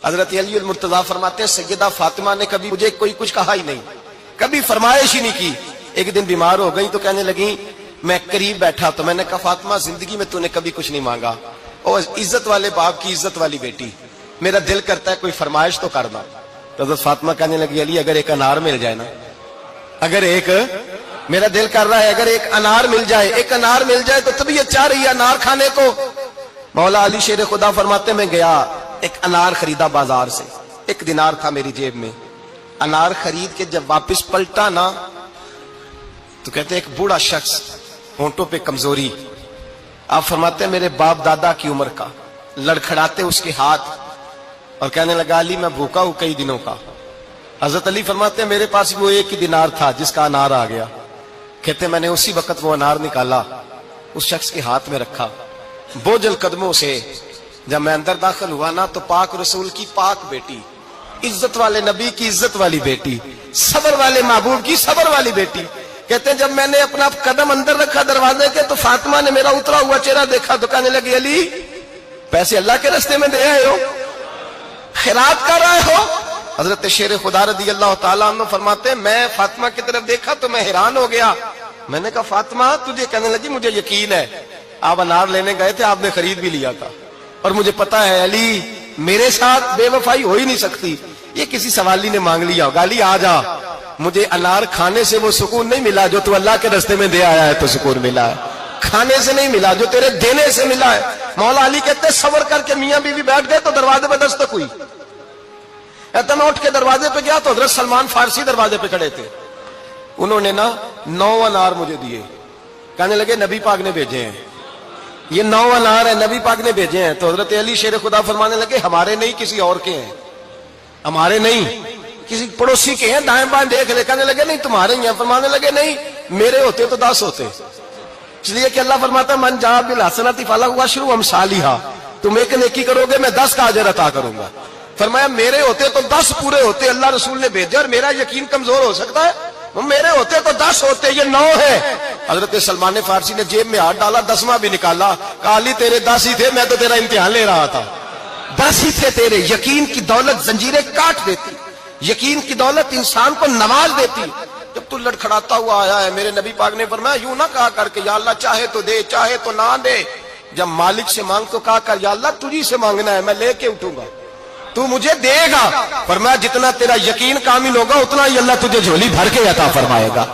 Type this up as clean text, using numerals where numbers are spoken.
حضرت علی المرتضیٰ فرماتے ہیں سیدہ فاطمہ نے کبھی مجھے کوئی کچھ کہا ہی نہیں، کبھی فرمائش ہی نہیں کی۔ ایک دن بیمار ہو گئی تو کہنے لگی، میں قریب بیٹھا تو میں نے کہا فاطمہ زندگی میں تو نے کبھی کچھ نہیں مانگا، اور عزت والے باپ کی عزت والی بیٹی، میرا دل کرتا ہے کوئی فرمائش تو کرنا۔ تو حضرت فاطمہ کہنے لگی علی اگر ایک انار مل جائے نا، اگر ایک میرا دل کر رہا ہے اگر ایک انار مل جائے، ایک انار مل جائے تو طبیعت چاہ رہی ہے انار کھانے کو۔ مولا علی شیر خدا فرماتے میں گیا، ایک انار خریدا بازار سے، 1 دینار تھا میری جیب میں، انار خرید کے جب واپس پلٹا نا تو کہتے ایک بوڑھا شخص، ہونٹوں پہ کمزوری، آپ فرماتے ہیں میرے باپ دادا کی عمر کا، لڑکھڑاتے اس کے ہاتھ اور کہنے لگا علی میں بھوکا ہوں کئی دنوں کا۔ حضرت علی فرماتے ہیں میرے پاس وہ 1 ہی دینار تھا جس کا انار آ گیا، کہتے میں نے اسی وقت وہ انار نکالا، اس شخص کے ہاتھ میں رکھا، بوجھل قدموں سے جب میں اندر داخل ہوا نا تو پاک رسول کی پاک بیٹی، عزت والے نبی کی عزت والی بیٹی، صبر والے محبوب کی صبر والی بیٹی، کہتے ہیں جب میں نے اپنا قدم اندر رکھا دروازے کے تو فاطمہ نے میرا اترا ہوا چہرہ دیکھا تو کہنے لگی علی پیسے اللہ کے راستے میں دے آئے ہو، خیرات کر رہے ہو؟ حضرت شیر خدا رضی اللہ تعالیٰ عنہ فرماتے ہیں میں فاطمہ کی طرف دیکھا تو میں حیران ہو گیا، میں نے کہا فاطمہ تجھے؟ کہنے لگی مجھے یقین ہے آپ انار لینے گئے تھے، آپ نے خرید بھی لیا تھا، اور مجھے پتا ہے علی میرے ساتھ بے وفائی ہو ہی نہیں سکتی، یہ کسی سوالی نے مانگ لیا ہوگا، علی آ جا، مجھے انار کھانے سے وہ سکون نہیں ملا جو تو اللہ کے راستے میں دے آیا ہے تو سکون ملا ہے، کھانے سے نہیں ملا جو تیرے دینے سے ملا ہے۔ مولا علی کہتے ہیں صبر کر کے میاں بیوی بیٹھ گئے تو دروازے پہ دستک ہوئی، کہتا میں اٹھ کے دروازے پہ گیا تو حضرت سلمان فارسی دروازے پہ کھڑے تھے، انہوں نے نا 9 انار مجھے دیے، کہنے لگے نبی پاک نے بھیجے ہیں، یہ 9 انار ہے نبی پاک نے بھیجے ہیں۔ تو حضرت علی شیر خدا فرمانے لگے ہمارے نہیں کسی اور کے ہیں، ہمارے نہیں کسی پڑوسی کے ہیں، دائیں بائیں دیکھ لے، کہنے لگے نہیں تمہارے ہی ہیں، فرمانے لگے نہیں میرے ہوتے تو 10 ہوتے، اس لیے کہ اللہ فرماتا ہے من جاء بالحسنۃ فلہ عشر امثالھا، تم ایک نیکی کرو گے میں 10 کا اجر عطا کروں گا۔ فرمایا میرے ہوتے تو 10 پورے ہوتے، اللہ رسول نے بھیجا اور میرا یقین کمزور ہو سکتا ہے؟ میرے ہوتے تو 10 ہوتے، یہ 9 ہے۔ حضرت سلمان فارسی نے جیب میں ہاتھ ڈالا، 10واں بھی نکالا، کہا علی تیرے 10 ہی تھے، میں تو تیرا امتحان لے رہا تھا، 10 ہی تھے تیرے۔ یقین کی دولت زنجیریں کاٹ دیتی، یقین کی دولت انسان کو نواز دیتی۔ جب تو لڑکھڑاتا ہوا آیا ہے، میرے نبی پاک نے فرمایا یوں نہ کہا کر کہ یا اللہ چاہے تو دے چاہے تو نہ دے، جب مالک سے مانگ تو کہا کر یا اللہ تجھی سے مانگنا ہے، میں لے کے اٹھوں گا، تو مجھے دے گا۔ فرمایا جتنا تیرا یقین کامل ہوگا اتنا ہی اللہ تجھے جھولی بھر کے عطا فرمائے گا۔